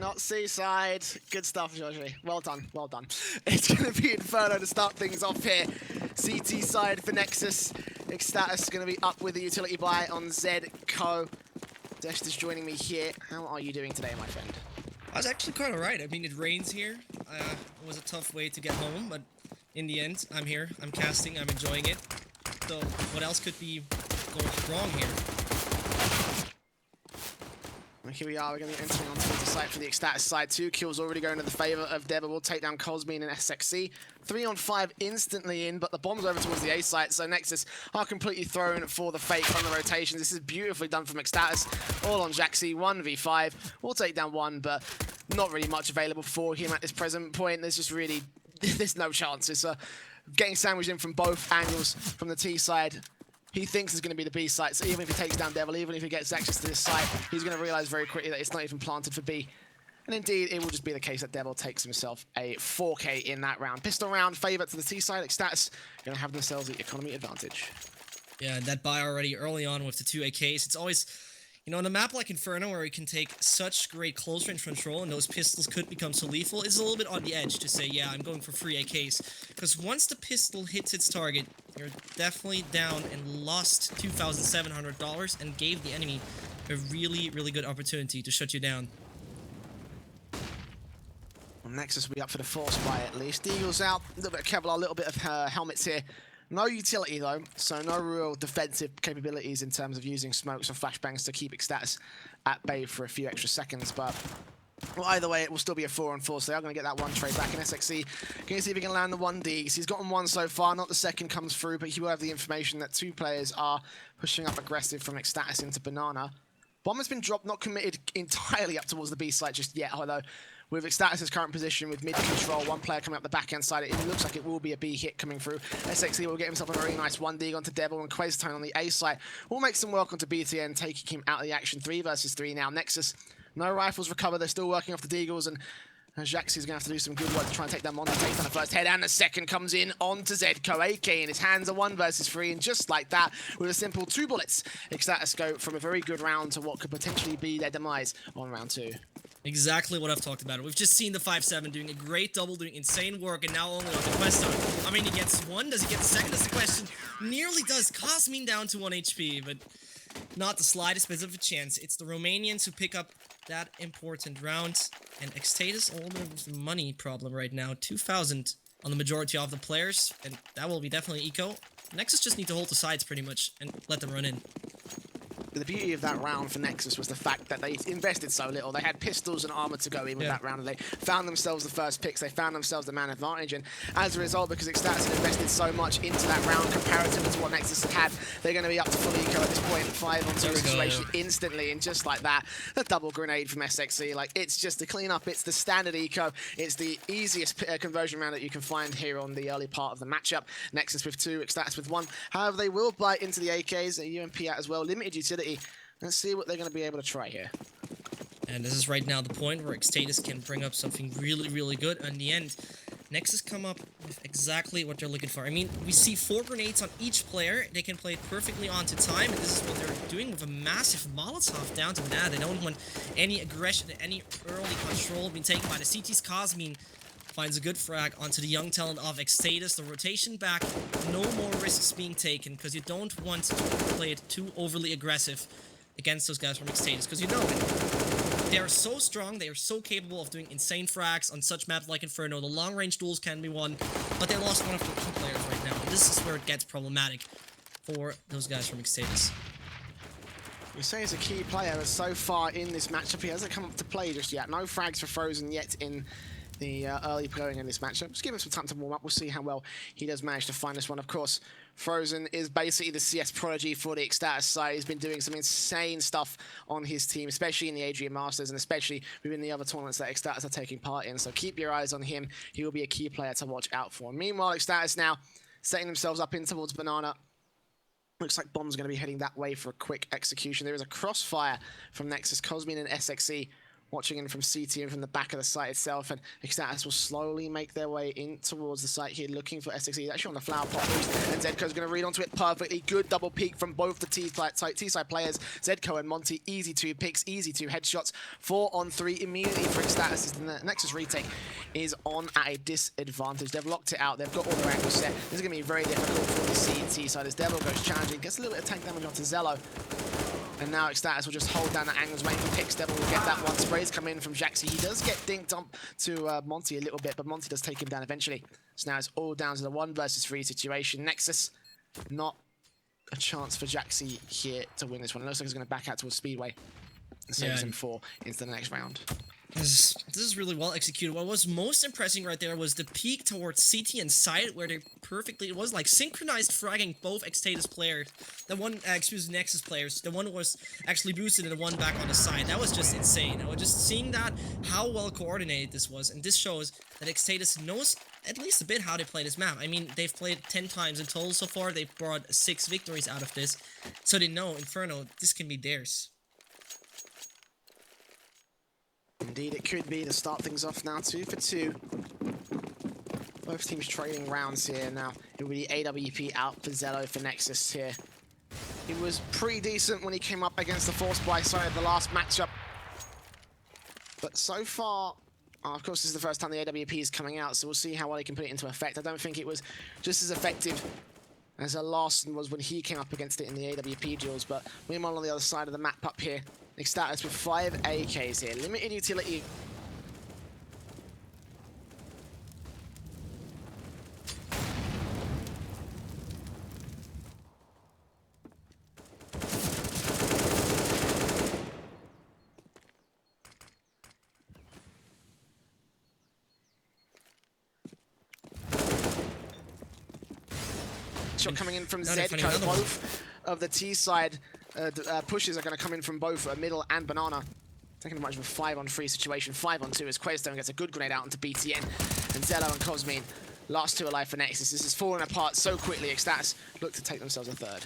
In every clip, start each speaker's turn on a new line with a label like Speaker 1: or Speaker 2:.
Speaker 1: not Seaside. Good stuff, Georgie. Well done, well done. It's going to be Inferno to start things off here. CT side for Nexus. Extatus going to be up with the utility buy on Zco. Desh is joining me here. How are you doing today, my friend?
Speaker 2: I was actually quite alright. I mean, it rains here. It was a tough way to get home, but in the end, I'm here. I'm casting. I'm enjoying it. So, what else could be going wrong here?
Speaker 1: Well, here we are. We're going to be entering onto the site for the Extatus side. 2 kills already going to the favor of Deva. We'll take down Cosbean and SXC. 3 on 5 instantly in, but the bomb's over towards the A site, so Nexus are completely thrown for the fake on the rotations. This is beautifully done from Extatus. All on Jaxi, 1v5. We'll take down 1, but not really much available for him at this present point. There's just really, there's no chance. It's getting sandwiched in from both angles from the T side. He thinks it's going to be the B site, so even if he takes down Devil, even if he gets access to this site, he's going to realize very quickly that it's not even planted for B. And indeed, it will just be the case that Devil takes himself a 4K in that round. Pistol round, favour to the T side. Extatus going to have themselves the economy advantage.
Speaker 2: Yeah, that buy already early on with the 2 AKs. It's always, you know, in a map like Inferno where you can take such great close range control and those pistols could become so lethal, it's a little bit on the edge to say, yeah, I'm going for 3 AKs. Because once the pistol hits its target, you're definitely down and lost $2,700 and gave the enemy a really, really good opportunity to shut you down.
Speaker 1: Well, Nexus will be up for the force buy at least. Eagles out, a little bit of Kevlar, a little bit of helmets here. No utility though, so no real defensive capabilities in terms of using smokes or flashbangs to keep Extatus at bay for a few extra seconds, but well, either way, it will still be a 4-on-4, so they are going to get that 1 trade back in SXC. Going to see if he can land the 1D. He's gotten 1 so far, not the second comes through, but he will have the information that 2 players are pushing up aggressive from Extatus into Banana. Bomb has been dropped, not committed entirely up towards the B site just yet, although with Extatus' current position with mid control, 1 player coming up the backhand side, it looks like it will be a B hit coming through. SXC will get himself a very nice 1D onto Devil, and Queztone on the A site will make some work onto BTN, taking him out of the action. 3 versus 3 now. Nexus, no rifles recovered, they're still working off the Deagles, and Jaxi's going to have to do some good work to try and take them on. He takes down the first head, and the second comes in onto Zco. AK in his hands, a 1 versus 3, and just like that, with a simple 2 bullets, Extatus go from a very good round to what could potentially be their demise on round 2.
Speaker 2: Exactly what I've talked about. We've just seen the 5-7 doing a great double, doing insane work, and now only on the Questone. I mean, he gets 1, does he get the second? That's the question. Nearly does. Cosmin down to 1 HP, but not the slightest bit of a chance. It's the Romanians who pick up that important round, and Extatus a little bit of a money problem right now. 2,000 on the majority of the players, and that will be definitely eco. Nexus just need to hold the sides pretty much and let them run in.
Speaker 1: The beauty of that round for Nexus was the fact that they invested so little. They had pistols and armor to go in with that round, and they found themselves the first picks. They found themselves the man advantage, and as a result, because Extatus had invested so much into that round comparatively to what Nexus had, they're going to be up to full eco at this point. 5-on-2 situation instantly, and just like that, the double grenade from SXC. Like, it's just the cleanup, it's the standard eco, it's the easiest conversion round that you can find here on the early part of the matchup. Nexus with 2, Extatus with 1. However, they will bite into the AKs, UMP out as well, limited utility. Let's see what they're going to be able to try here.
Speaker 2: And this is right now the point where Extatus can bring up something really, really good. In the end, Nexus come up with exactly what they're looking for. I mean, we see 4 grenades on each player. They can play it perfectly onto time, and this is what they're doing with a massive Molotov down to Banana. They don't want any aggression, any early control being taken by the CTs. Cosmin finds a good frag onto the young talent of Extatus. The rotation back, no more risks being taken, because you don't want to play it too overly aggressive against those guys from Extatus, because you know it. They are so strong, they are so capable of doing insane frags on such maps like Inferno. The long-range duels can be won, but they lost one of their key players right now. And this is where it gets problematic for those guys from Extatus.
Speaker 1: We say he's a key player, but so far in this matchup, he hasn't come up to play just yet. No frags for Frozen yet in the early going in this matchup. Just give him some time to warm up. We'll see how well he does manage to find this one. Of course, Frozen is basically the CS prodigy for the Extatus side. He's been doing some insane stuff on his team, especially in the Adria Masters and especially within the other tournaments that Extatus are taking part in. So keep your eyes on him. He will be a key player to watch out for. Meanwhile, Extatus now setting themselves up in towards Banana. Looks like Bomb's going to be heading that way for a quick execution. There is a crossfire from Nexus, Cosmin and SXC watching in from CT and from the back of the site itself, and Extatus will slowly make their way in towards the site here, looking for SXE. He's actually on the flower pot boost, and Zedko's going to read onto it perfectly. Good double peek from both the T-side players. Zedko and Monty, easy 2 picks, easy 2 headshots. 4 on 3 immediately for Extatus, as the Nexus retake is on at a disadvantage. They've locked it out, they've got all their angles set. This is going to be very difficult for the CT side as Devil goes challenging, gets a little bit of tank damage onto Zello. And now Extatus will just hold down the angles, waiting for picks. Devil will get that one. Sprays come in from Jaxi. He does get dinked up to Monty a little bit, but Monty does take him down eventually. So now it's all down to the 1 versus 3 situation. Nexus, not a chance for Jaxi here to win this one. It looks like he's going to back out towards Speedway and save him 4 into the next round.
Speaker 2: This is really well executed. What was most impressive right there was the peek towards CT and side, where they perfectly, it was like synchronized fragging both Extatus players. The one, Nexus players. The one was actually boosted and the one back on the side. That was just insane. I was just seeing that, how well coordinated this was. And this shows that Extatus knows at least a bit how they play this map. I mean, they've played 10 times in total so far. They've brought 6 victories out of this. So they know, Inferno, this can be theirs.
Speaker 1: Indeed, it could be to start things off now. 2 for 2. Both teams trading rounds here now. It will be AWP out for Zello for Nexus here. He was pretty decent when he came up against the Force by side the last matchup. But so far, of course, this is the first time the AWP is coming out, so we'll see how well he can put it into effect. I don't think it was just as effective as Larson was when he came up against it in the AWP duels, but meanwhile on the other side of the map up here, Extatus with 5 AKs here. Limited utility. Shot coming in from Zedko. Both of the T side pushes are going to come in from both middle and banana. Taking much of a 5-on-3 situation. 5-on-2 as Quaystone gets a good grenade out into BTN. And Zello and Cosmine, last 2 alive for Nexus. This is falling apart so quickly. Extatus look to take themselves a 3rd.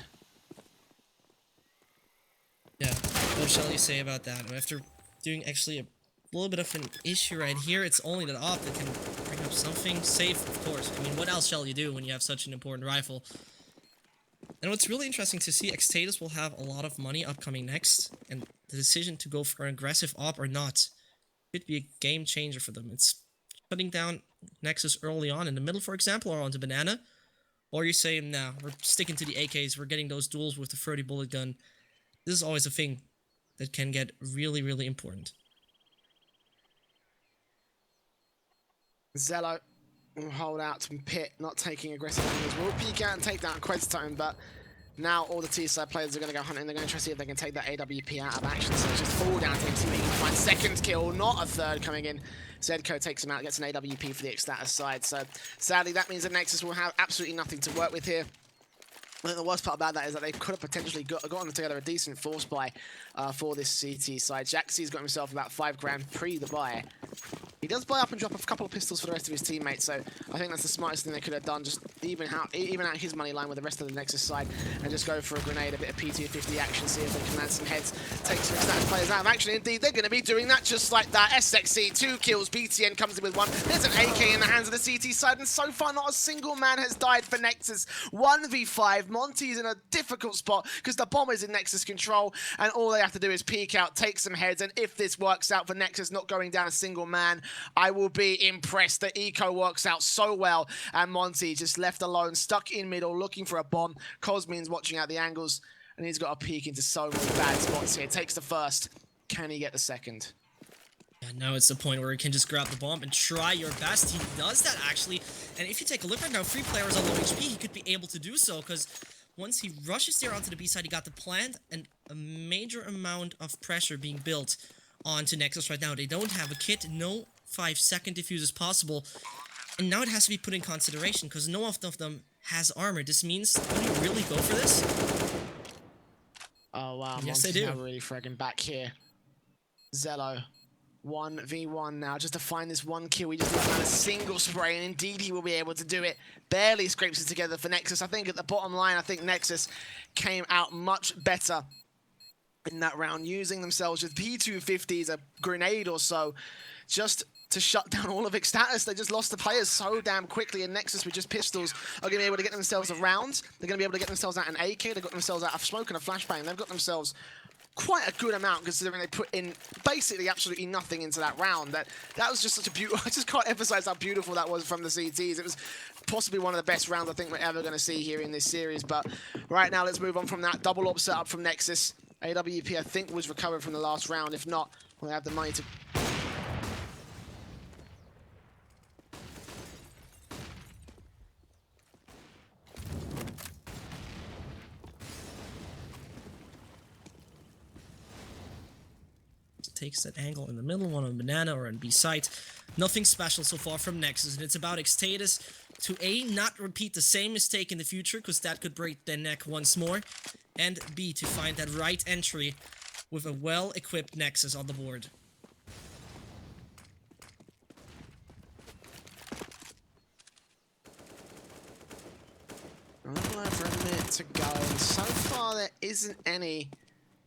Speaker 2: Yeah, what shall you say about that? After doing actually a little bit of an issue right here, it's only that op that can bring up something safe, of course. I mean, what else shall you do when you have such an important rifle? And what's really interesting to see, Extatus will have a lot of money upcoming next, and the decision to go for an aggressive op or not could be a game changer for them. It's shutting down Nexus early on in the middle, for example, or onto Banana, or you say, nah, we're sticking to the AKs, we're getting those duels with the 30 bullet gun. This is always a thing that can get really, really important.
Speaker 1: Zello will hold out from Pit, not taking aggressive angles. Will peek out and take down Questone, but now all the T-side players are going to go hunting. They're going to try to see if they can take that AWP out of action. So it's just all down to him. See if he can find 2nd kill, not a 3rd coming in. Zedko takes him out, gets an AWP for the Extatus side. So sadly, that means that Nexus will have absolutely nothing to work with here. I think the worst part about that is that they could have potentially gotten together a decent force buy for this CT side. Jaxie's got himself about 5 grand pre the buy. He does buy up and drop a couple of pistols for the rest of his teammates, so I think that's the smartest thing they could have done. Just even out his money line with the rest of the Nexus side and just go for a grenade, a bit of P250 action, see if they can land some heads, take some Extatus players out of action. Indeed, they're going to be doing that just like that. SXE, 2 kills, BTN comes in with 1. There's an AK in the hands of the CT side, and so far not a single man has died for Nexus. 1v5, Monty's in a difficult spot because the bomb is in Nexus control, and all they have to do is peek out, take some heads, and if this works out for Nexus not going down a single man, I will be impressed. The eco works out so well, and Monty just left alone, stuck in middle, looking for a bomb. Cosmine's watching out the angles, and he's got a peek into so many bad spots here. Takes the 1st. Can he get the 2nd?
Speaker 2: Yeah, now it's the point where he can just grab the bomb and try your best. He does that, actually. And if you take a look right now, 3 players on low HP, he could be able to do so, because once he rushes there onto the B side, he got the plant and a major amount of pressure being built onto Nexus right now. They don't have a kit, no 5-second defuse is possible, and now it has to be put in consideration because no one of them has armor. This means, do you really go for this?
Speaker 1: Oh wow,
Speaker 2: yes,
Speaker 1: Monty's
Speaker 2: they do.
Speaker 1: now really fragging back here. Zello, 1v1 now, just to find this 1 kill. He just let out a single spray, and indeed he will be able to do it. Barely scrapes it together for Nexus. I think at the bottom line, I think Nexus came out much better in that round, using themselves with P250s, a grenade or so, just to shut down all of Extatus. They just lost the players so damn quickly, and Nexus with just pistols are going to be able to get themselves a round. They're going to be able to get themselves out an AK. They've got themselves out a smoke and a flashbang. They've got themselves quite a good amount, considering they put in basically absolutely nothing into that round. That was just such a beautiful... I just can't emphasize how beautiful that was from the CTs. It was possibly one of the best rounds I think we're ever going to see here in this series. But right now, let's move on from that double op setup from Nexus. AWP, I think, was recovered from the last round. If not, well, they have the money to...
Speaker 2: Takes that angle in the middle, one on banana or on B site. Nothing special so far from Nexus, and it's about Extatus to A, not repeat the same mistake in the future, because that could break their neck once more, and B, to find that right entry with a well-equipped Nexus on the board.
Speaker 1: A little over a minute to go, and so far there isn't any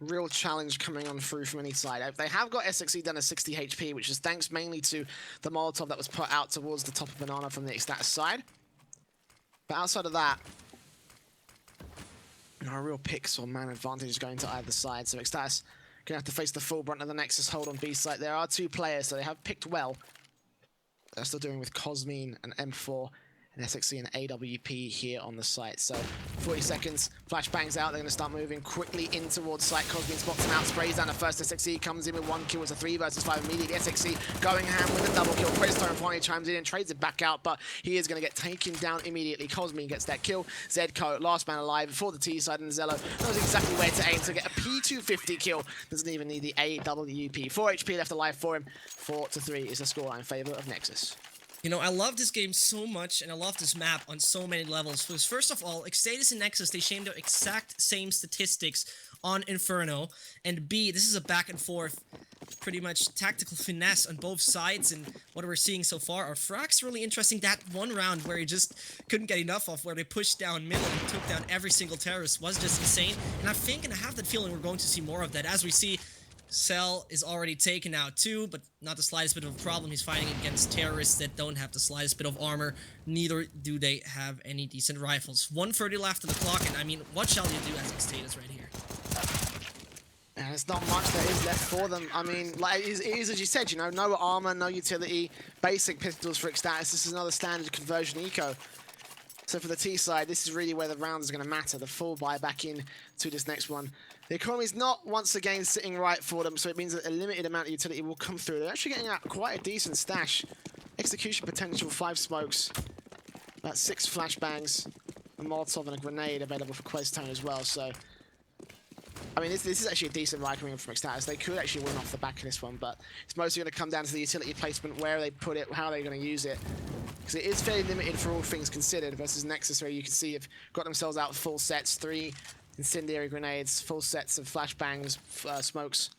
Speaker 1: real challenge coming on through from any side. They have got SXE done a 60 HP, which is thanks mainly to the Molotov that was put out towards the top of Banana from the Extatus side. But outside of that, no real picks or man advantage going to either side, so Extatus gonna have to face the full brunt of the Nexus hold on B site. There are two players, so they have picked well. They're still doing with Cosmine and M4 and SXE and AWP here on the site. So 40 seconds, flashbangs out, they're going to start moving quickly in towards site. Cosmine spots him out, sprays down the first. SXE comes in with 1 kill. It's a 3 versus 5 immediately. SXE going ham with a double kill. Questone finally chimes in and trades it back out, but he is going to get taken down immediately. Cosmine gets that kill. Zedco, last man alive before the T side, and Zello knows exactly where to aim to get a P250 kill. Doesn't even need the AWP. 4 HP left alive for him. 4-3 is the scoreline in favor of Nexus.
Speaker 2: You know, I love this game so much, and I love this map on so many levels. Because first of all, Extatus and Nexus, they share the exact same statistics on Inferno. And B, this is a back and forth, pretty much tactical finesse on both sides. And what we're seeing so far are frags really interesting. That one round where he just couldn't get enough of, where they pushed down middle and took down every single terrorist, was just insane. And I think, and I have that feeling, we're going to see more of that. As we see, Cell is already taken out too, but not the slightest bit of a problem. He's fighting against terrorists that don't have the slightest bit of armor. Neither do they have any decent rifles. 1:30 left on the clock, and I mean, what shall you do as Extatus right here?
Speaker 1: And there's not much that is left for them. I mean, like it is as you said, you know, no armor, no utility, basic pistols for Extatus. This is another standard conversion eco. So for the T side, this is really where the round is going to matter. The full buy back in to this next one. The economy is not, once again, sitting right for them, so it means that a limited amount of utility will come through. They're actually getting out quite a decent stash. Execution potential, 5 smokes, about 6 flashbangs, a Molotov and a grenade available for Questone as well. So, I mean, this is actually a decent ride coming in from Extatus. They could actually win off the back of this one, but it's mostly going to come down to the utility placement, where they put it, how they're going to use it. Because it is fairly limited for all things considered, versus Nexus, where you can see have got themselves out full sets, 3 incendiary grenades, full sets of flashbangs, smokes,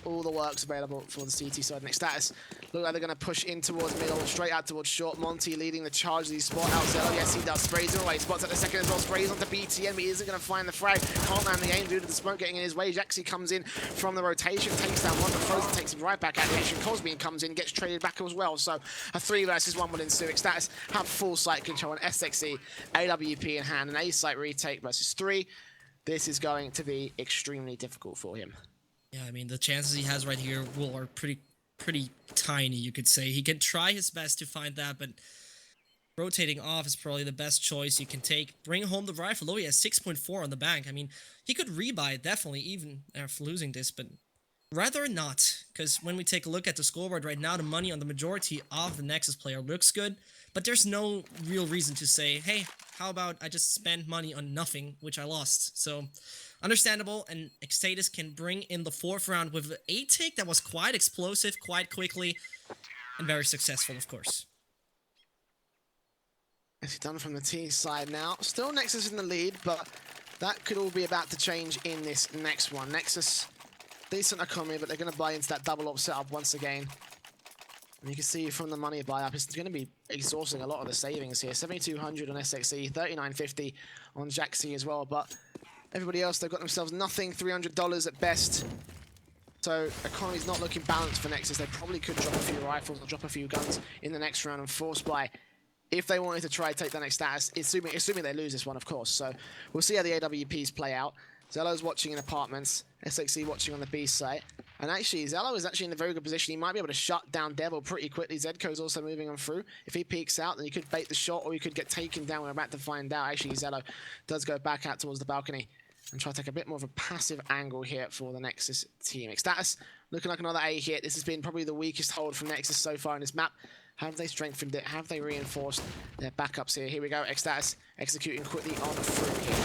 Speaker 1: all the works available for the CT side. And Extatus look like they're going to push in towards middle, straight out towards short. Monty leading the charge. These spot out Zello. Yes, he does. Sprays him away. Spots at the second as well. Sprays onto BTN, but he isn't going to find the frag. Can't land the aim due to the smoke getting in his way. Jaxi comes in from the rotation, takes down one, but Frozen takes him right back out the action. Cosmine comes in, gets traded back as well. So a 3 versus 1 will ensue. Extatus have full site control on SXE, AWP in hand, an A site retake versus 3. This is going to be extremely difficult for him.
Speaker 2: Yeah, I mean, the chances he has right here are pretty tiny, you could say. He can try his best to find that, but rotating off is probably the best choice you can take. Bring home the rifle. Oh, he has 6.4 on the bank. I mean, he could rebuy it, definitely, even after losing this, but rather not, because when we take a look at the scoreboard right now, the money on the majority of the Nexus player looks good, but there's no real reason to say, hey, how about I just spend money on nothing, which I lost. So, understandable, and Extatus can bring in the 4th round with an A-take that was quite explosive, quite quickly, and very successful, of course.
Speaker 1: It's done from the T side now. Still Nexus in the lead, but that could all be about to change in this next one. Nexus, decent economy, but they're going to buy into that double op setup once again. And you can see from the money buy up, it's going to be exhausting a lot of the savings here. 7,200 on SXE, 3,950 on Jaxi as well, but Everybody else, they've got themselves nothing, $300 at best. So economy's not looking balanced for Nexus. They probably could drop a few rifles or drop a few guns in the next round and force buy if they wanted to try to take the next status, assuming they lose this one, of course. So we'll see how the AWPs play out. Zello's watching in apartments, SXE watching on the B site. And actually, Zello is actually in a very good position. He might be able to shut down Devil pretty quickly. Zedko's also moving on through. If he peeks out, then he could bait the shot or he could get taken down. We're about to find out. Actually, Zello does go back out towards the balcony and try to take a bit more of a passive angle here for the Nexus team. Extatus looking like another A hit. This has been probably the weakest hold from Nexus so far in this map. Have they strengthened it? Have they reinforced their backups here? Here we go. Extatus executing quickly on through here.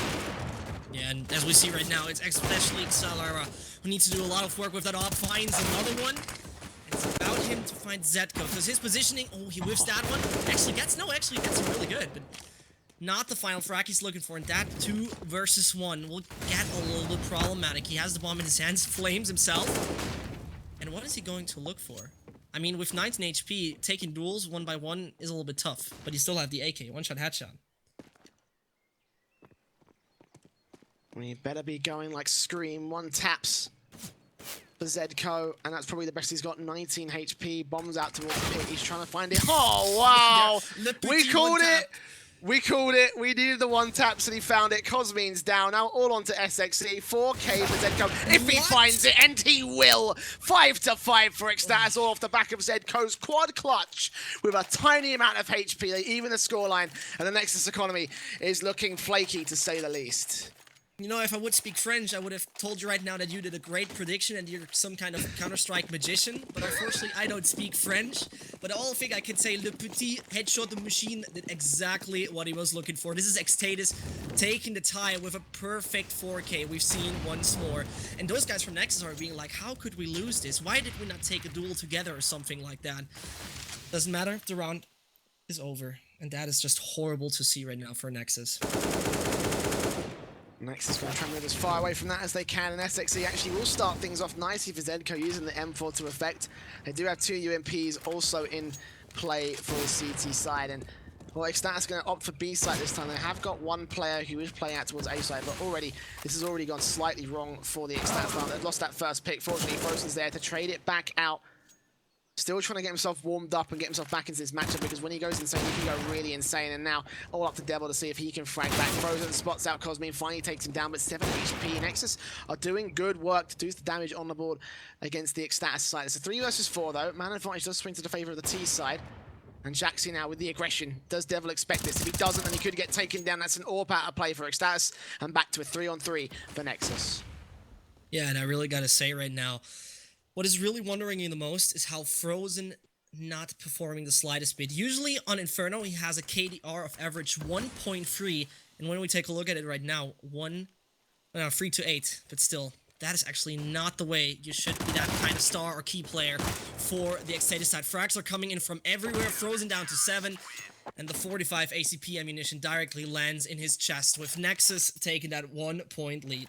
Speaker 2: Yeah, and as we see right now, it's especially Xalara who needs to do a lot of work with that op. Finds another one. It's about him to find Zetko, because his positioning, oh, he whiffs that one. Actually gets him really good, but not the final frag he's looking for. And that 2 versus 1 will get a little bit problematic. He has the bomb in his hands, flames himself. And what is he going to look for? I mean, with 19 HP, taking duels 1 by 1 is a little bit tough, but you still have the AK, one-shot headshot.
Speaker 1: We better be going like Scream, 1 taps for Zedko, and that's probably the best he's got, 19 HP, bombs out towards the pit, he's trying to find it. Oh, wow! We called it! We called it. We needed the 1 taps and he found it. Cosmine's down. Now all on to SXE. 4K for Zedko. If he finds it, and he will. 5-5 for Extatus, all off the back of Zedko's quad clutch with a tiny amount of HP. They even the scoreline, and the Nexus economy is looking flaky to say the least.
Speaker 2: You know, if I would speak French, I would have told you right now that you did a great prediction and you're some kind of Counter-Strike magician. But unfortunately, I don't speak French. But all I think I could say, Le Petit Headshot Machine did exactly what he was looking for. This is Extatus taking the tie with a perfect 4K. We've seen once more. And those guys from Nexus are being like, how could we lose this? Why did we not take a duel together or something like that? Doesn't matter. The round is over. And that is just horrible to see right now for Nexus.
Speaker 1: Nexus going to try and move as far away from that as they can, and SXE actually will start things off nicely for Zedko using the M4 to effect. They do have 2 UMPs also in play for the CT side, and well, Extatus going to opt for B side this time. They have got 1 player who is playing out towards A side, but already, this has already gone slightly wrong for the Extatus round. They've lost that first pick. Fortunately, Frozen's there to trade it back out. Still trying to get himself warmed up and get himself back into this matchup, because when he goes insane, he can go really insane. And now all up to Devil to see if he can frag back. Frozen spots out Cosmine, finally takes him down, but 7 HP. Nexus are doing good work to do the damage on the board against the Extatus side. It's a 3 versus 4 though. Man advantage does swing to the favor of the T side. And Jaxi now with the aggression. Does Devil expect this? If he doesn't, then he could get taken down. That's an AWP out of play for Extatus. And back to a 3-on-3 for Nexus.
Speaker 2: Yeah, and I really gotta say right now, what is really wondering me the most is how Frozen not performing the slightest bit. Usually on Inferno, he has a KDR of average 1.3, and when we take a look at it right now, 3 to 8, but still, that is actually not the way you should be that kind of star or key player for the Extatus side. Frags are coming in from everywhere, Frozen down to 7, and the 45 ACP ammunition directly lands in his chest, with Nexus taking that 1-point lead.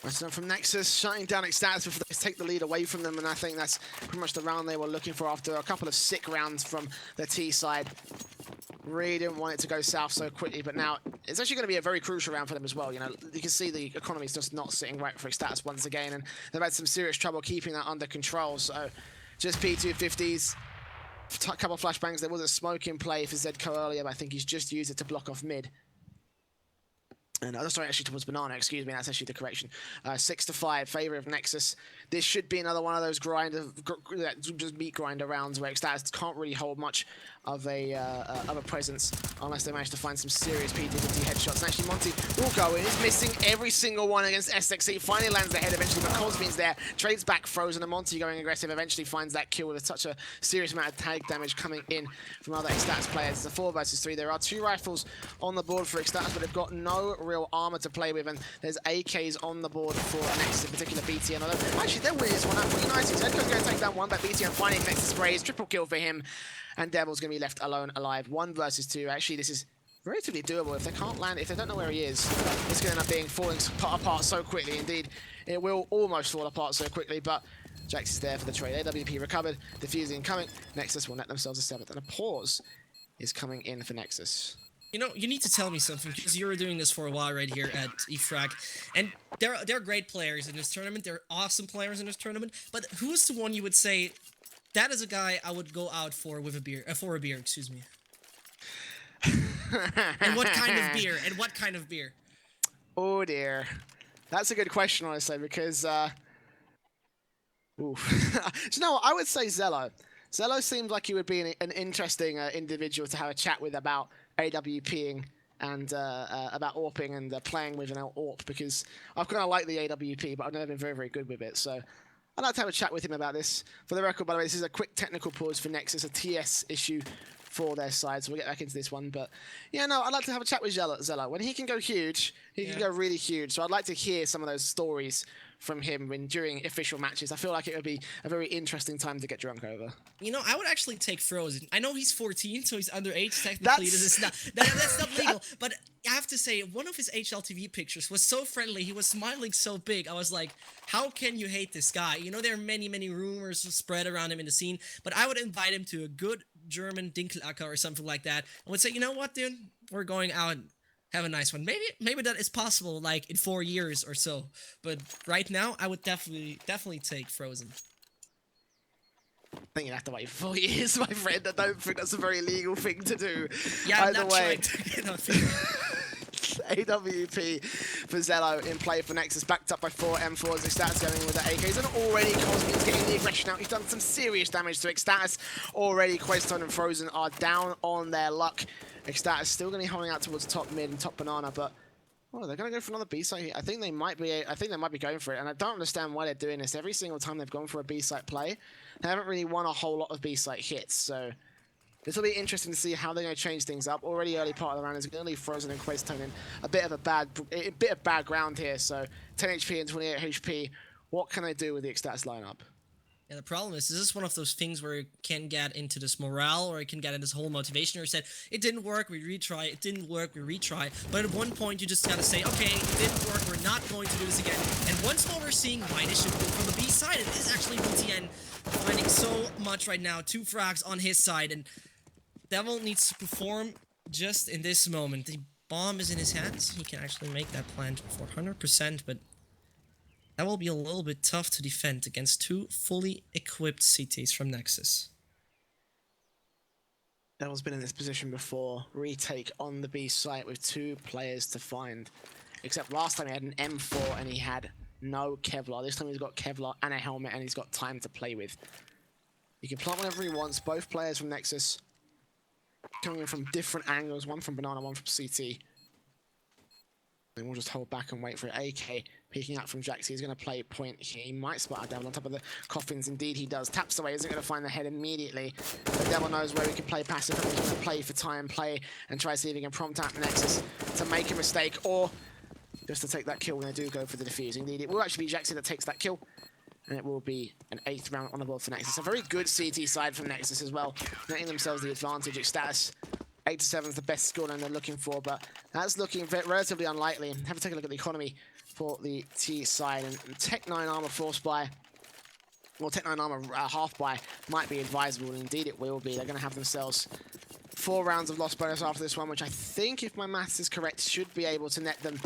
Speaker 1: So from Nexus, shutting down Extatus before they take the lead away from them, and I think that's pretty much the round they were looking for after a couple of sick rounds from the T side. Really didn't want it to go south so quickly, but now it's actually going to be a very crucial round for them as well. You know, you can see the economy's just not sitting right for Extatus once again, and they've had some serious trouble keeping that under control. So just P250s, a couple of flashbangs. There was a smoke in play for Zedko earlier, but I think he's just used it to block off mid. And sorry, actually towards Banana, excuse me, that's actually the correction. 6-5, favor of Nexus. This should be another one of those just meat grinder rounds where Extatus can't really hold much of a presence unless they manage to find some serious P250 headshots. And actually, Monty will go in. He's missing every single one against SXE. Finally lands the head eventually, but Cosmine's there. Trades back Frozen, and Monty going aggressive eventually finds that kill with such a serious amount of tag damage coming in from other Extatus players. It's a 4 versus 3. There are 2 rifles on the board for Extatus, but they've got no real armor to play with, and there's AKs on the board for Nexus, in particular BTN. Although, actually, they're winning this one out pretty nicely. Zedko's going to take down one, but BTN finding Nexus sprays. Triple kill for him, and Devil's going to be left alone alive. 1 versus 2. Actually, this is relatively doable. If they can't land, if they don't know where he is, it's going to end up being falling apart so quickly. Indeed, it will almost fall apart so quickly, but Jax is there for the trade. AWP recovered, defusing coming. Nexus will net themselves a 7th, and a pause is coming in for Nexus.
Speaker 2: You know, you need to tell me something because you were doing this for a while right here at EFRAG, and they're great players in this tournament. They're awesome players in this tournament. But who's the one you would say that is a guy I would go out for with a beer for a beer? Excuse me. And what kind of beer? And what kind of beer?
Speaker 1: Oh dear, that's a good question, honestly, because oof. Do you know what? I would say Zello. Zello seems like he would be an interesting individual to have a chat with about AWPing and about AWPing and playing with an AWP, because I've kind of liked the AWP, but I've never been very, very good with it. So I'd like to have a chat with him about this. For the record, by the way, this is a quick technical pause for Nexus, a TS issue for their side, so we'll get back into this one. But yeah, no, I'd like to have a chat with Zello. When he can go huge, he can go really huge. So I'd like to hear some of those stories from him during official matches. I feel like it would be a very interesting time to get drunk over.
Speaker 2: You know, I would actually take Frozen. I know he's 14, so he's underage. Technically, that's not legal. But I have to say, one of his HLTV pictures was so friendly. He was smiling so big. I was like, how can you hate this guy? You know, there are many, many rumors spread around him in the scene. But I would invite him to a good German Dinkelacker or something like that. I would say, you know what, dude? We're going out. Have a nice one. Maybe that is possible, like in 4 years or so. But right now, I would definitely take Frozen.
Speaker 1: I think you'd have to wait 4 years, my friend. I don't think that's a very legal thing to do.
Speaker 2: Yeah,
Speaker 1: either way.
Speaker 2: AWP
Speaker 1: for Zello in play for Nexus, backed up by 4 M4s. Extatus going in with the AKs, and already Cosmi's getting the aggression out. He's done some serious damage to Extatus. Already Quaystone and Frozen are down on their luck. Extatus still going to be holding out towards top mid and top banana, but oh, they're going to go for another B site here. I think they might be going for it, and I don't understand why they're doing this. Every single time they've gone for a B site play, they haven't really won a whole lot of B site hits. So this will be interesting to see how they're going to change things up. Already early part of the round is going to leave Frozen and Quaystone in a bit of bad ground here. So 10 HP and 28 HP. What can they do with the Extatus lineup?
Speaker 2: Yeah, the problem is, this is one of those things where it can get into this morale, or it can get into this whole motivation, or said, it didn't work, we retry, it didn't work, we retry. But at one point, you just gotta say, okay, it didn't work, we're not going to do this again. And once more, we're seeing why they should go from the B side. It is actually BTN finding so much right now. 2 frags on his side, and Devil needs to perform just in this moment. The bomb is in his hands. He can actually make that plant for 100%, but that will be a little bit tough to defend against 2 fully equipped CTs from Nexus.
Speaker 1: Devil's been in this position before. Retake on the B site with 2 players to find. Except last time he had an M4 and he had no Kevlar. This time he's got Kevlar and a helmet and he's got time to play with. He can plant whenever he wants. Both players from Nexus coming in from different angles. One from Banana, one from CT. And we'll just hold back and wait for it. AK peeking out from Jax. He's going to play point here. He might spot a Devil on top of the coffins. Indeed, he does. Taps away. Isn't going to find the head immediately. The Devil knows where he can play passive. He's going to play for time, play, and try to see if he can prompt out Nexus to make a mistake, or just to take that kill when they do go for the defuse. Indeed, it will actually be Jackson that takes that kill. And it will be an 8th round on the board for Nexus. A very good CT side from Nexus as well, getting themselves the advantage. Extatus 8-7 is the best scoreline they're looking for, but that's looking relatively unlikely. Have to take a look at the economy for the T side. And Tech 9 armor force buy, well, Tech 9 armor half buy might be advisable, and indeed it will be. They're going to have themselves 4 rounds of loss bonus after this one, which I think, if my maths is correct, should be able to net them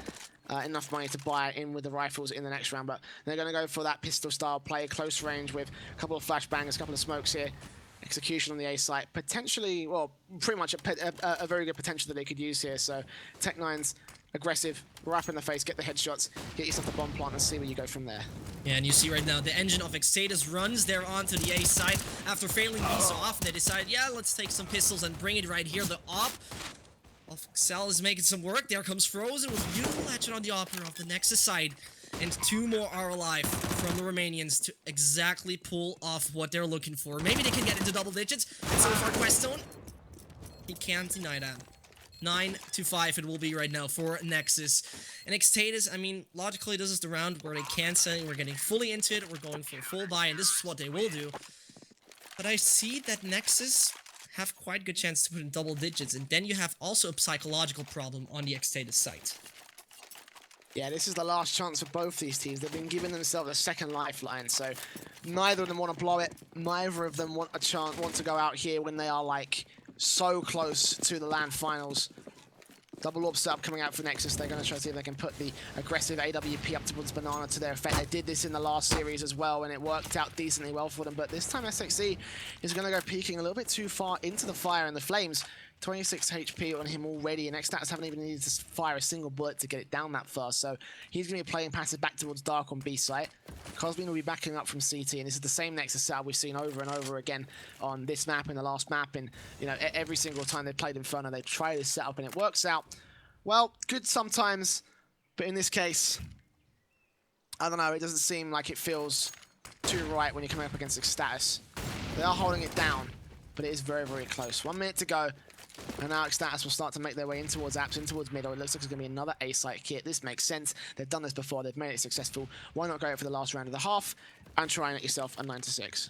Speaker 1: enough money to buy in with the rifles in the next round. But they're going to go for that pistol style play, close range with a couple of flashbangs, a couple of smokes here. Execution on the A site, potentially, well, pretty much a very good potential that they could use here. So Tech 9's aggressive, right in the face, get the headshots, get yourself the bomb plant, and see where you go from there.
Speaker 2: Yeah, and you see right now, the engine of Extatus runs there onto the A site. After failing these so often, they decide, yeah, let's take some pistols and bring it right here. The op of Excel is making some work. There comes Frozen with beautiful headshot on the opera of the Nexus side. And 2 more are alive from the Romanians to exactly pull off what they're looking for. Maybe they can get into double digits. And so far, Questone, he can't deny that. 9-5 it will be right now for Nexus. And Extatus, I mean, logically, this is the round where they can say we're getting fully into it. We're going for a full buy, and this is what they will do. But I see that Nexus have quite a good chance to put in double digits. And then you have also a psychological problem on the Extatus side.
Speaker 1: Yeah, this is the last chance for both these teams. They've been giving themselves a second lifeline, so neither of them want to blow it. Neither of them want to go out here when they are, like, so close to the LAN finals. Double orb setup coming out for Nexus. They're going to try to see if they can put the aggressive AWP up towards Banana to their effect. They did this in the last series as well, and it worked out decently well for them. But this time SXE is going to go peeking a little bit too far into the fire and the flames. 26 HP on him already, and Extatus haven't even needed to fire a single bullet to get it down that fast. So he's going to be playing passive back towards Dark on B site. Cosmin will be backing up from CT, and this is the same Nexus setup we've seen over and over again on this map and the last map. And you know, every single time they played Inferno, they try this setup, and it works out. Well, good sometimes, but in this case, I don't know, it doesn't seem like it feels too right when you're coming up against Extatus. They are holding it down, but it is very, very close. 1 minute to go, and now Extatus will start to make their way in towards apps, in towards middle. It looks like it's going to be another A-site kit. This makes sense. They've done this before. They've made it successful. Why not go for the last round of the half and try and get yourself a 9-6?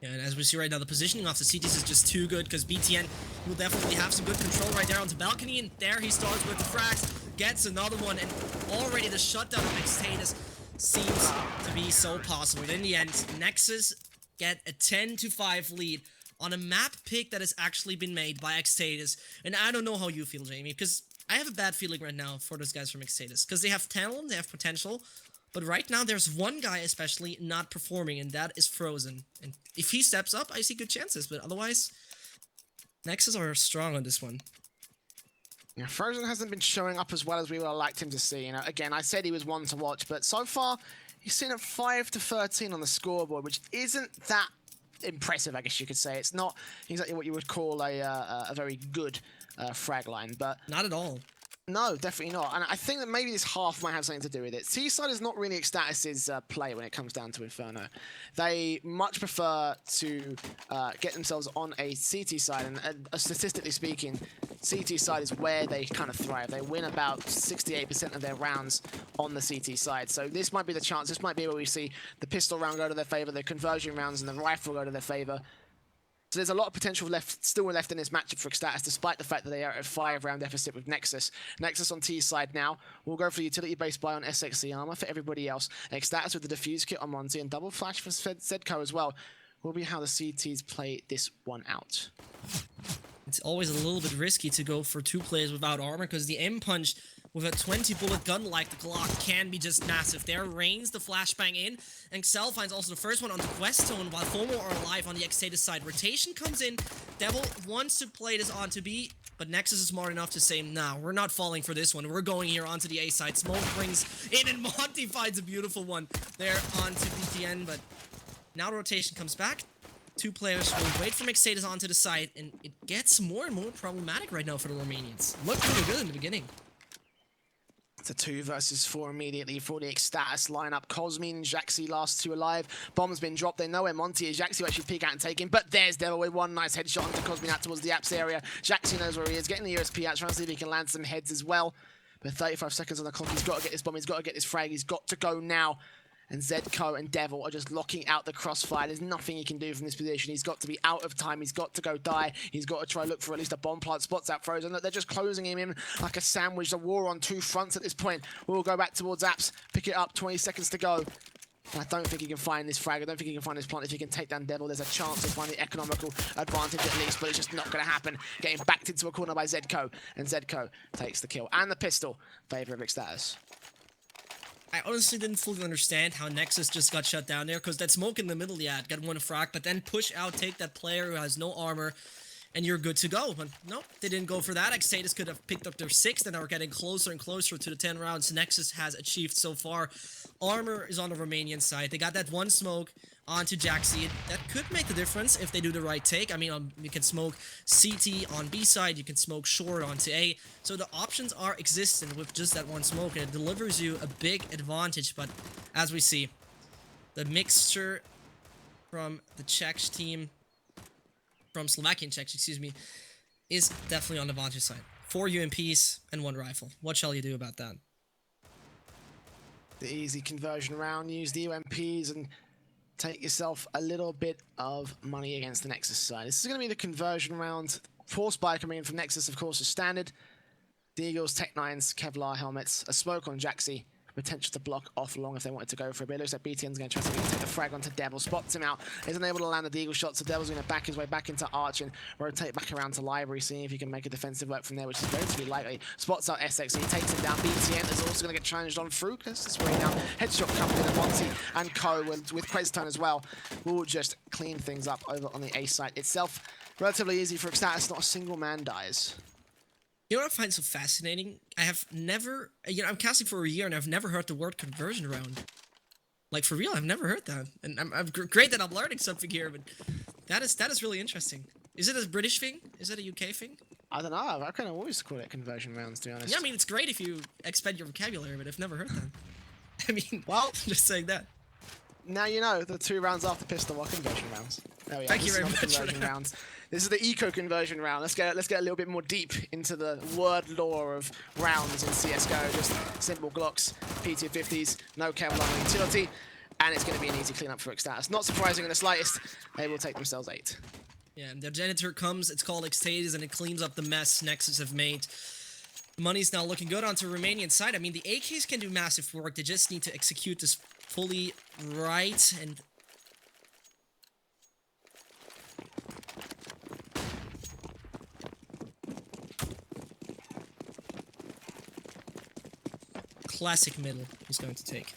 Speaker 2: Yeah, and as we see right now, the positioning off the CTs is just too good because BTN will definitely have some good control right there onto balcony, and there he starts with the frags, gets another one, and already the shutdown of Extatus seems to be so possible. But in the end, Nexus get a 10-5 lead on a map pick that has actually been made by Extatus. And I don't know how you feel, Jamie, because I have a bad feeling right now for those guys from Extatus, because they have talent, they have potential, but right now there's one guy especially not performing, and that is Frozen. And if he steps up, I see good chances, but otherwise, Nexus are strong on this one.
Speaker 1: Yeah, Frozen hasn't been showing up as well as we would have liked him to see. You know, again, I said he was one to watch, but so far, he's seen at 5-13 on the scoreboard, which isn't that impressive, I guess you could say. It's not exactly what you would call a very good frag line, but
Speaker 2: Not at all.
Speaker 1: no, definitely not. And I think that maybe this half might have something to do with it. T-side is not really Extatus's play when it comes down to Inferno. They much prefer to get themselves on a CT side, and statistically speaking, CT side is where they kind of thrive. They win about 68% of their rounds on the CT side. So this might be the chance. This might be where we see the pistol round go to their favor, the conversion rounds and the rifle go to their favor. So there's a lot of potential still left in this matchup for Extatus, despite the fact that they are at a 5-round deficit with Nexus. Nexus on T side now. We'll go for the utility-based buy on SXC armor for everybody else. Extatus with the defuse kit on Monty and double flash for Zedco as well. Will be how the CTs play this one out.
Speaker 2: It's always a little bit risky to go for 2 players without armor, because the M punch with a 20-bullet gun like the Glock can be just massive. There, Reigns the flashbang in, and Excel finds also the first one on the Quest Zone, while FOMO are alive on the Extatus side. Rotation comes in, Devil wants to play this onto B, but Nexus is smart enough to say, nah, we're not falling for this one. We're going here onto the A side. Smoke brings in, and Monty finds a beautiful one there onto BTN, but now the rotation comes back. 2 players will wait for Extatus onto the side, and it gets more and more problematic right now for the Romanians. Looked really good in the beginning.
Speaker 1: It's a 2 versus 4 immediately for the Extatus lineup. Cosmin and Jaxi last 2 alive. Bomb's been dropped. They know where Monty is. Jaxi will actually peek out and take him, but there's Devil with one nice headshot onto Cosmin out towards the apps area. Jaxi knows where he is, getting the USP out, trying to see if he can land some heads as well. But 35 seconds on the clock. He's got to get this bomb. He's got to get this frag. He's got to go now. And Zedco and Devil are just locking out the crossfire. There's nothing he can do from this position. He's got to be out of time. He's got to go die. He's got to try look for at least a bomb plant. Spots out Frozen. Look, they're just closing him in like a sandwich. A war on 2 fronts at this point. We'll go back towards apps. Pick it up. 20 seconds to go. I don't think he can find this frag. I don't think he can find this plant. If he can take down Devil, there's a chance of finding economical advantage at least, but it's just not going to happen. Getting backed into a corner by Zedco. And Zedco takes the kill. And the pistol. Favor of Extatus.
Speaker 2: I honestly didn't fully understand how Nexus just got shut down there, because that smoke in the middle, yeah, got one frag, but then push out, take that player who has no armor, and you're good to go. But no, they didn't go for that. Extatus could have picked up their 6th, and are getting closer and closer to the 10 rounds Nexus has achieved so far. Armor is on the Romanian side. They got that one smoke onto Jaxi. That could make the difference if they do the right take. I mean, you can smoke CT on B side, you can smoke short onto A. So the options are existent with just that one smoke, and it delivers you a big advantage. But as we see, the mixture from the Czech team, from Slovakian Czech, excuse me, is definitely on the Vantage side. 4 UMPs and 1 rifle. What shall you do about that?
Speaker 1: The easy conversion round. Use the UMPs and take yourself a little bit of money against the Nexus side. This is going to be the conversion round. Force buy coming in from Nexus, of course, is standard. The Eagles, Tech 9s, Kevlar helmets, a smoke on Jaxi, potential to block off long if they wanted to go for a bit. It looks like BTN's going to try to take the frag onto Devil, spots him out, isn't able to land the deagle shot, so Devil's going to back his way back into Arch and rotate back around to Library, seeing if he can make a defensive work from there, which is relatively likely. Spots out SX, so he takes him down. BTN is also going to get challenged on through, because this way now, headshot coming in, and Monty and Co, with Queztone as well, will just clean things up over on the A site itself. Relatively easy for Extatus, not a single man dies.
Speaker 2: You know what I find so fascinating? I have never, I'm casting for a year and I've never heard the word conversion round. Like, for real, I've never heard that. And I'm great that I'm learning something here, but that is really interesting. Is it a British thing? Is it a UK thing?
Speaker 1: I don't know, I kind of always call it conversion rounds, to be honest.
Speaker 2: Yeah, I mean, it's great if you expand your vocabulary, but I've never heard that. I mean,
Speaker 1: well,
Speaker 2: just saying that.
Speaker 1: Now you know the 2 rounds after pistol are conversion rounds. There we go.
Speaker 2: Thank you very much.
Speaker 1: Conversion rounds. This is the eco conversion round. Let's get a little bit more deep into the word lore of rounds in CS:GO. Just simple Glocks, P250s, no Kevlar utility, and it's going to be an easy cleanup for Extatus. Not surprising in the slightest. They will take themselves 8.
Speaker 2: Yeah, and their janitor comes. It's called Extatus, and it cleans up the mess Nexus have made. The money's now looking good onto Romanian side. I mean, the AKs can do massive work. They just need to execute this fully right, and classic middle he's going to take.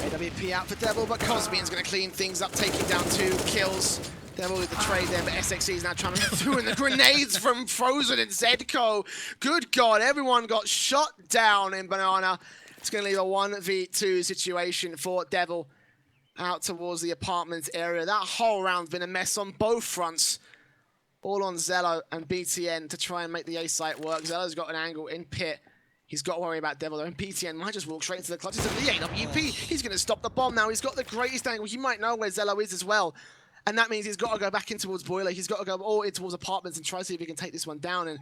Speaker 1: AWP out for Devil, but Cosmian's going to clean things up, taking down 2 kills. Devil with the trade there, but SXE is now trying to throw in the grenades from Frozen and Zedco. Good God, everyone got shot down in Banana. It's going to leave a 1v2 situation for Devil out towards the apartments area. That whole round's been a mess on both fronts. All on Zello and BTN to try and make the A site work. Zello's got an angle in pit. He's got to worry about Devil though, and BTN might just walk straight into the clutches of the AWP. He's going to stop the bomb now. He's got the greatest angle. You might know where Zello is as well. And that means he's got to go back in towards Boiler. He's got to go all in towards apartments and try to see if he can take this one down. And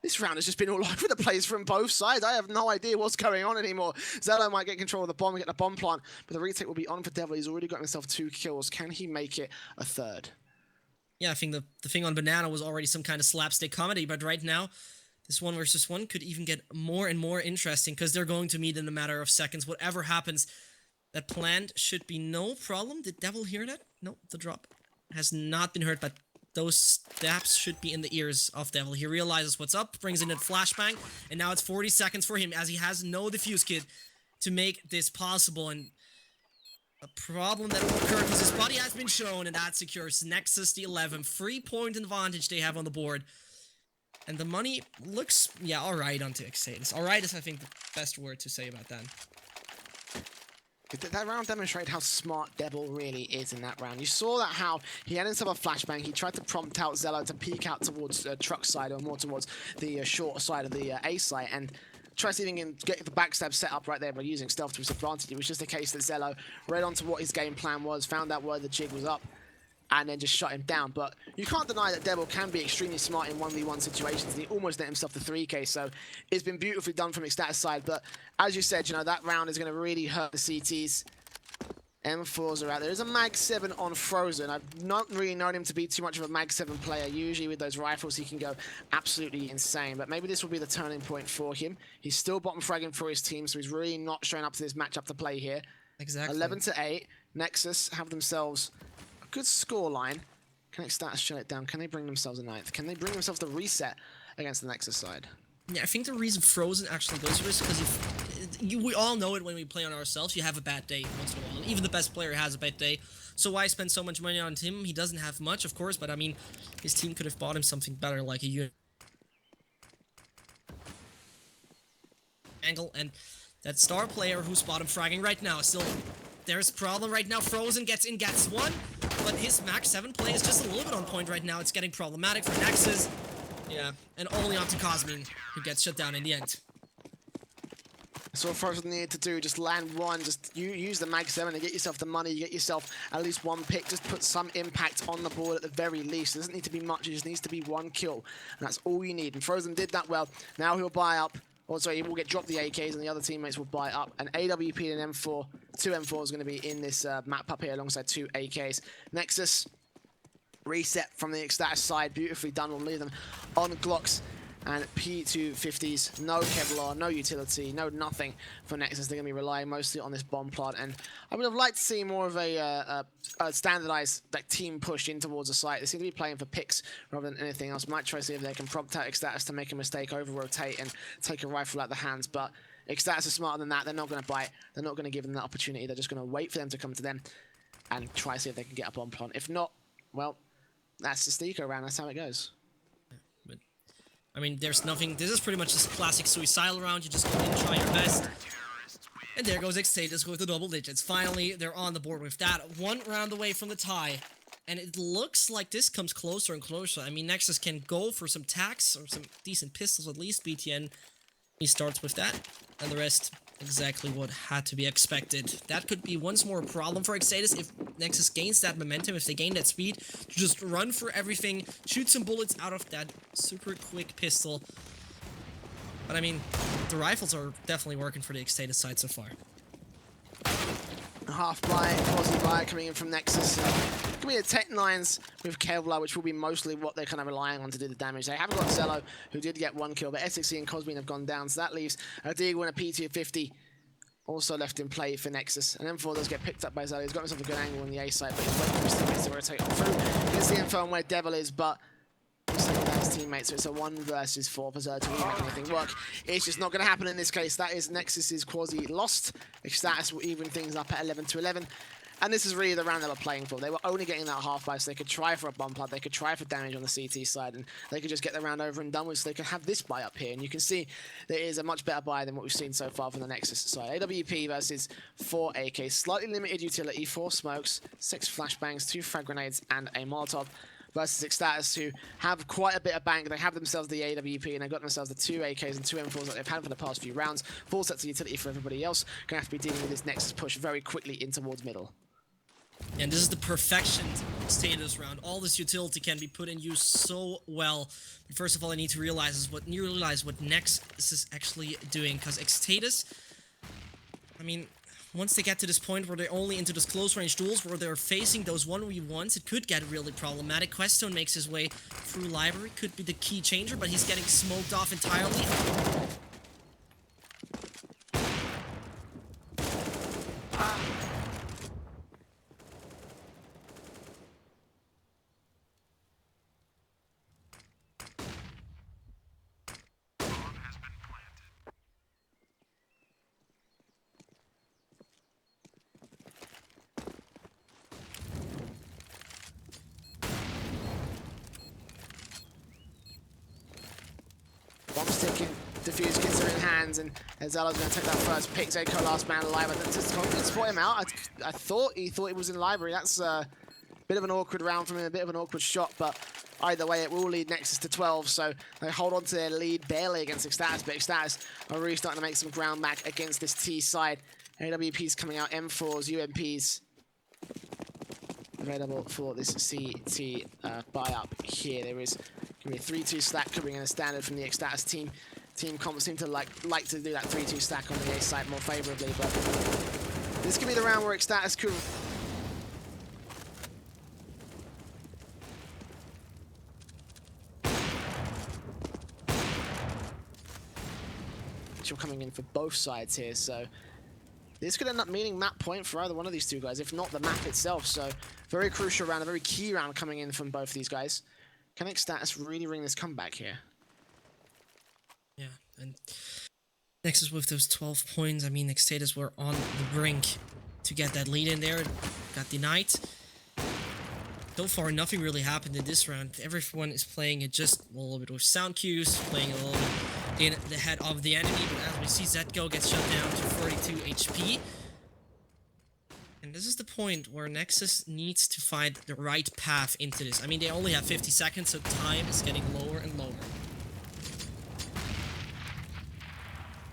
Speaker 1: this round has just been all over the place from both sides. I have no idea what's going on anymore. Zello might get control of the bomb and get the bomb plant, but the retake will be on for Devil. He's already got himself 2 kills. Can he make it a 3rd?
Speaker 2: Yeah, I think the thing on Banana was already some kind of slapstick comedy, but right now, this 1 versus 1 could even get more and more interesting because they're going to meet in a matter of seconds. Whatever happens, that plant should be no problem. Did Devil hear that? No, the drop has not been heard, but those stabs should be in the ears of Devil. He realizes what's up, brings in a flashbang, and now it's 40 seconds for him as he has no defuse kit to make this possible. And a problem that will occur because his body has been shown, and that secures Nexus the 11. 3-point advantage they have on the board. And the money looks, yeah, alright onto Extatus. Alright is, I think, the best word to say about that.
Speaker 1: That round demonstrated how smart Devil really is in that round. You saw that how he had himself a flashbang. He tried to prompt out Zello to peek out towards truck side or more towards the short side of the A site and try to see if he can get the backstab set up right there by using stealth to his advantage. It was just a case that Zello read onto what his game plan was, found out where the jig was up, and then just shut him down. But you can't deny that Devil can be extremely smart in 1v1 situations, and he almost net himself the 3k, so it's been beautifully done from Extatus side. But as you said, you know, that round is going to really hurt the CTs. M4s are out. There is a Mag 7 on Frozen. I've not really known him to be too much of a Mag 7 player. Usually with those rifles, he can go absolutely insane. But maybe this will be the turning point for him. He's still bottom fragging for his team, so he's really not showing up to this matchup to play here.
Speaker 2: Exactly.
Speaker 1: 11-8. Nexus have themselves a good score line. Can Extatus shut it down? Can they bring themselves a 9th? Can they bring themselves the reset against the Nexus side?
Speaker 2: Yeah, I think the reason Frozen actually goes for this is because we all know it when we play on ourselves. You have a bad day once in a while. Even the best player has a bad day. So why spend so much money on him? He doesn't have much, of course, but I mean, his team could have bought him something better, like a unit angle. And that star player who's bottom fragging right now, still, there's a problem right now. Frozen gets in, gets 1, but his Max 7 play is just a little bit on point right now. It's getting problematic for Nexus. Yeah, and only onto Cosmin, who gets shut down in the end.
Speaker 1: So what Frozen needed to do, just land 1, just use the Mag 7 and get yourself the money, you get yourself at least 1 pick, just put some impact on the board at the very least. It doesn't need to be much, it just needs to be 1 kill. And that's all you need. And Frozen did that well. Now he'll buy up. Or sorry, he will get dropped the AKs and the other teammates will buy up. An AWP and an M4, 2 M4s going to be in this map up here alongside 2 AKs. Nexus, reset from the Extatus side, beautifully done. We'll leave them on Glocks. And P250s, no Kevlar, no utility, no nothing for Nexus. They're going to be relying mostly on this bomb plant. And I would have liked to see more of a standardized team push in towards the site. They seem to be playing for picks rather than anything else. Might try to see if they can prompt out Extatus to make a mistake, over-rotate, and take a rifle out the hands. But Extatus is smarter than that. They're not going to bite. They're not going to give them that opportunity. They're just going to wait for them to come to them and try to see if they can get a bomb plant. If not, well, that's the Steeker round. That's how it goes.
Speaker 2: I mean, there's nothing. This is pretty much just a classic suicidal round. You just go in and try your best. And there goes Extatus with the double digits. Finally, they're on the board with that. One round away from the tie. And it looks like this comes closer and closer. I mean, Nexus can go for some tacs or some decent pistols at least. BTN, he starts with that. And the rest, exactly what had to be expected. That could be once more a problem for Extatus if Nexus gains that momentum, if they gain that speed, to just run for everything, shoot some bullets out of that super quick pistol. But I mean, the rifles are definitely working for the Extatus side so far.
Speaker 1: Half blind, quasi blind coming in from Nexus. Give me the Tech 9s with Kevlar, which will be mostly what they're kind of relying on to do the damage. They haven't got Zello, who did get one kill, but SXE and Cosbean have gone down, so that leaves Adria and a P250 also left in play for Nexus. And M4 does get picked up by Zello. He's got himself a good angle on the A side, but he's waiting for his teammates to rotate on through. Here's the info on where Devil is, but looks like that's his teammates, so it's a 1 versus 4 for Zer to really make anything work. It's just not going to happen in this case. That is Nexus's quasi lost. Extatus will even things up at 11 to 11. And this is really the round they were playing for. They were only getting that half buy, so they could try for a bomb plant, they could try for damage on the CT side, and they could just get the round over and done with, so they could have this buy up here. And you can see there is a much better buy than what we've seen so far from the Nexus side. AWP versus 4 AK, slightly limited utility, 4 smokes, 6 flashbangs, 2 frag grenades, and a Molotov. Versus Extatus, who have quite a bit of bank. They have themselves the AWP, and they've got themselves the 2 AKs and 2 M4s that they've had for the past few rounds. 4 sets of utility for everybody else. Gonna have to be dealing with this Nexus push very quickly in towards middle.
Speaker 2: And this is the perfection status round. All this utility can be put in use so well. But first of all, I need to realize what Nexus is actually doing, because Extatus, I mean, once they get to this point where they're only into those close-range duels, where they're facing those 1v1s, it could get really problematic. Questone makes his way through library, could be the key changer, but he's getting smoked off entirely.
Speaker 1: Bomb's ticking, defuse kits are in hands, and Zello's going to take that first pick. Zayko last man alive. I didn't spot him out. I thought he was in library. That's a bit of an awkward round from him, a bit of an awkward shot, but either way, it will lead Nexus to 12, so they hold on to their lead barely against Extatus, but Extatus are really starting to make some ground back against this T side. AWP's coming out, M4s, UMPs available for this CT buy-up here. There is going to be a 3-2 stack coming in a standard from the Extatus team. Team comp seem to like to do that 3-2 stack on the A side more favorably, but this could be the round where Extatus could... coming in for both sides here, so this could end up meaning map point for either one of these two guys, if not the map itself. So very crucial round, a very key round coming in from both these guys. Can Extatus really ring this comeback here?
Speaker 2: Yeah, and Nexus with those 12 points, I mean, Extatus were on the brink to get that lead in there, got denied. So far, nothing really happened in this round. Everyone is playing it just a little bit with sound cues, playing a little bit in the head of the enemy, but as we see, Zetgo gets shut down to 42 HP. And this is the point where Nexus needs to find the right path into this. I mean, they only have 50 seconds, so time is getting lower and lower.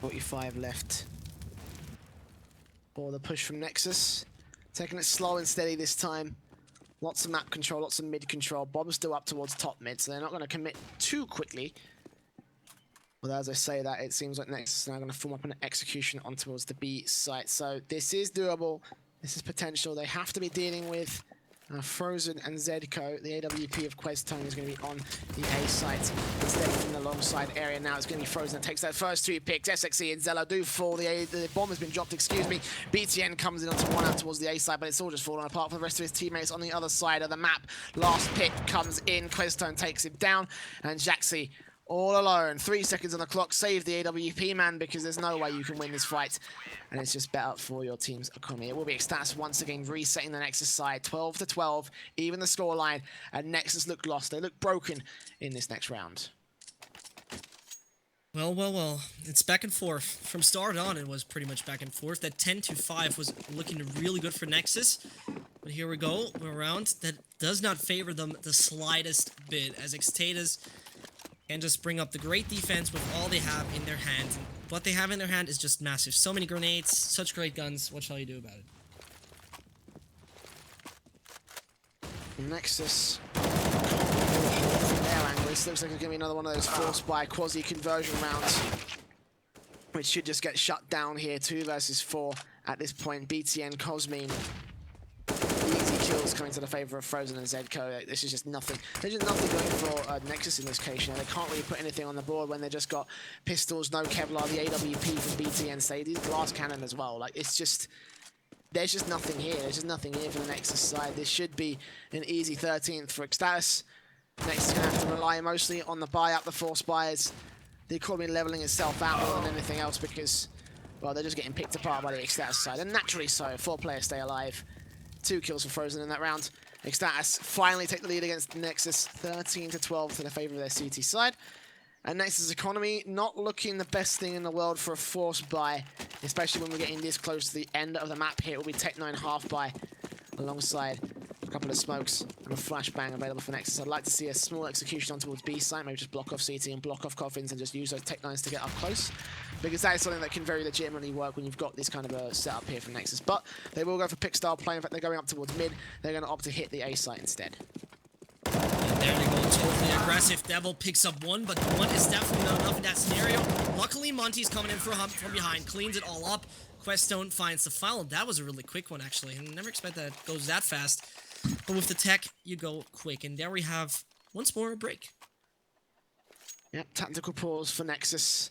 Speaker 1: 45 left for the push from Nexus. Taking it slow and steady this time. Lots of map control, lots of mid control. Bomb's still up towards top mid, so they're not going to commit too quickly. But as I say that, it seems like Nexus is now going to form up an execution on towards the B site. So this is doable. This is potential. They have to be dealing with Frozen and Zedco, the AWP of Questone is going to be on the A site instead of in the long side area. Now it's going to be Frozen that takes that first 2 picks. SXE and Zella do fall. The bomb has been dropped, excuse me. BTN comes in onto one out towards the A side, but it's all just fallen apart for the rest of his teammates on the other side of the map. Last pick comes in. Questone takes him down, and Jaxi all alone. 3 seconds on the clock. Save the AWP man, because there's no way you can win this fight. And it's just better for your team's economy. It will be Extatus once again resetting the Nexus side. 12-12, even the scoreline. And Nexus look lost. They look broken in this next round.
Speaker 2: Well. It's back and forth. From start on, it was pretty much back and forth. That 10-5 was looking really good for Nexus. But here we go. We're around. That does not favor them the slightest bit, as Extatus can just bring up the great defense with all they have in their hands. And what they have in their hand is just massive. So many grenades, such great guns. What shall you do about it?
Speaker 1: Nexus from their angle. This looks like it's going to be another one of those forced by quasi conversion rounds, which should just get shut down here. 2 versus 4 at this point. BTN, Cosmine. Easy kills coming to the favor of Frozen and Zedco. This is just nothing. There's just nothing going for Nexus in this case. You know, they can't really put anything on the board when they just got pistols, no Kevlar, the AWP from BTN, say, these glass cannon as well. Like, it's just, there's just nothing here. There's just nothing here for the Nexus side. This should be an easy 13th for Extatus. Nexus is going to have to rely mostly on the buy up, the force buys. The economy leveling itself out more than anything else, because, well, they're just getting picked apart by the Extatus side. And naturally so, 4 players stay alive. 2 kills for Frozen in that round. Extatus finally take the lead against Nexus, 13-12 to the favor of their CT side. And Nexus' economy not looking the best thing in the world for a force buy, especially when we're getting this close to the end of the map here. It will be Tech9 half buy alongside a couple of smokes and a flashbang available for Nexus. I'd like to see a small execution on towards B site, maybe just block off CT and block off coffins and just use those Tech9s to get up close, because that is something that can very legitimately work when you've got this kind of a setup here from Nexus. But they will go for pick style play. In fact, they're going up towards mid. They're going to opt to hit the A site instead.
Speaker 2: And there they go, totally aggressive. Devil picks up 1, but 1 is definitely not enough in that scenario. Luckily, Monty's coming in from behind, cleans it all up. Questone finds the foul. That was a really quick one, actually. I never expect that it goes that fast. But with the tech, you go quick. And there we have, once more, a break.
Speaker 1: Yep, tactical pause for Nexus.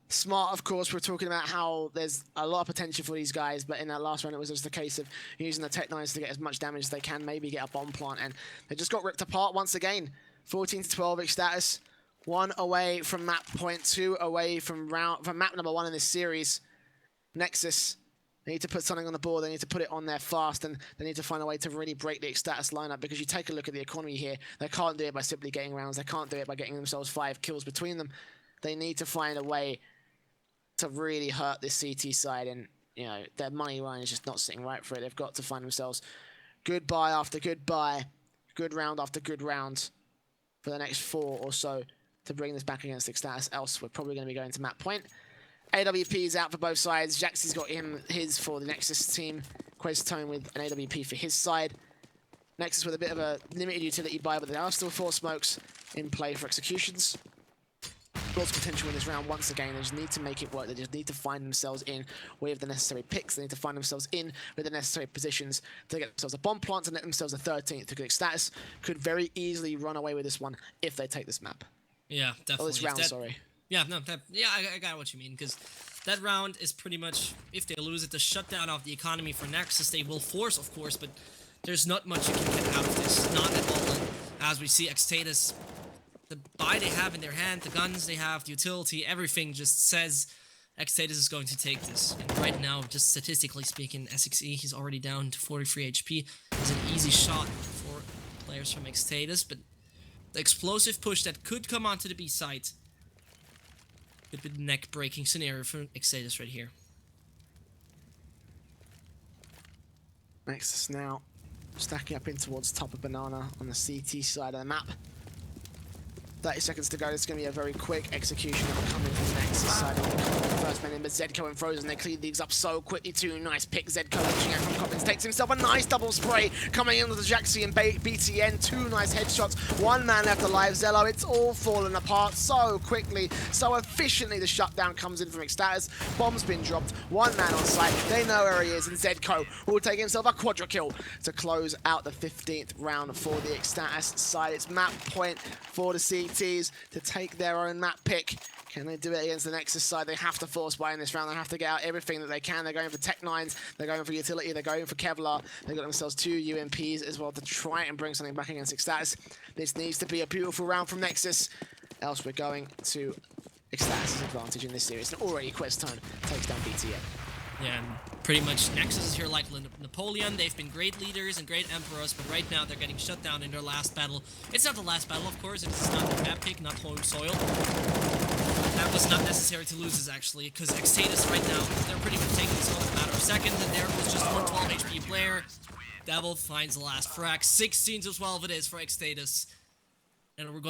Speaker 1: Smart, of course. We're talking about how there's a lot of potential for these guys, but in that last round, it was just a case of using the Tech9s to get as much damage as they can, maybe get a bomb plant, and they just got ripped apart once again. 14-12 Extatus, 1 away from map point, 2 away from map number 1 in this series. Nexus, they need to put something on the board. They need to put it on there fast, and they need to find a way to really break the Extatus lineup, because you take a look at the economy here, they can't do it by simply getting rounds. They can't do it by getting themselves 5 kills between them. They need to find a way to really hurt this CT side, and you know, their money line is just not sitting right for it. They've got to find themselves good buy after good buy, good round after good round for the next 4 or so to bring this back against Extatus. Else, we're probably going to be going to map point. AWP is out for both sides. Jaxie's got his for the Nexus team. Questone with an AWP for his side. Nexus with a bit of a limited utility buy, but there are still 4 smokes in play for executions. Lots of potential in this round once again. They just need to make it work. They just need to find themselves in with the necessary picks. They need to find themselves in with the necessary positions to get themselves a bomb plant and let themselves a 13th. Because Extatus could very easily run away with this one if they take this map.
Speaker 2: Yeah, definitely.
Speaker 1: Oh, this round, sorry.
Speaker 2: Yeah, no, I got what you mean, because that round is pretty much, if they lose it, the shutdown of the economy for Nexus. They will force, of course, but there's not much you can get out of this. Not at all. And as we see, Extatus, the buy they have in their hand, the guns they have, the utility, everything just says Extatus is going to take this. And right now, just statistically speaking, SXE, he's already down to 43 HP. It's an easy shot for players from Extatus, but the explosive push that could come onto the B site could be the neck-breaking scenario for Extatus right here.
Speaker 1: Nexus now stacking up in towards top of Banana on the CT side of the map. 30 seconds to go. It's going to be a very quick execution that will come in from the Nexus side. First man in, but Zedko and Frozen, they clean these up so quickly too. Nice pick. Zedko reaching out from Coppins, takes himself a nice double spray coming in with the Jaxi and BTN. 2 nice headshots. 1 man left alive. Zello, it's all fallen apart so quickly, so efficiently. The shutdown comes in from Extatus. Bomb's been dropped. 1 man on site. They know where he is, and Zedko will take himself a quadra kill to close out the 15th round for the Extatus side. It's map point for the CTs to take their own map pick. Can they do it against the Nexus side? They have to force buy in this round. They have to get out everything that they can. They're going for Tech 9s. They're going for utility. They're going for Kevlar. They've got themselves 2 UMPs as well to try and bring something back against Extatus. This needs to be a beautiful round from Nexus. Else we're going to Extatus' advantage in this series. And already Questone takes down BTN.
Speaker 2: Yeah, and pretty much Nexus is here like Napoleon. They've been great leaders and great emperors, but right now they're getting shut down in their last battle. It's not the last battle, of course. It's not the map pick, not home soil. That was not necessary to lose, this actually, because Extatus right now, they're pretty much taking this home in a matter of seconds, and there was just 112 HP player. Devil finds the last frag. 16-12 it is for Extatus. And we're going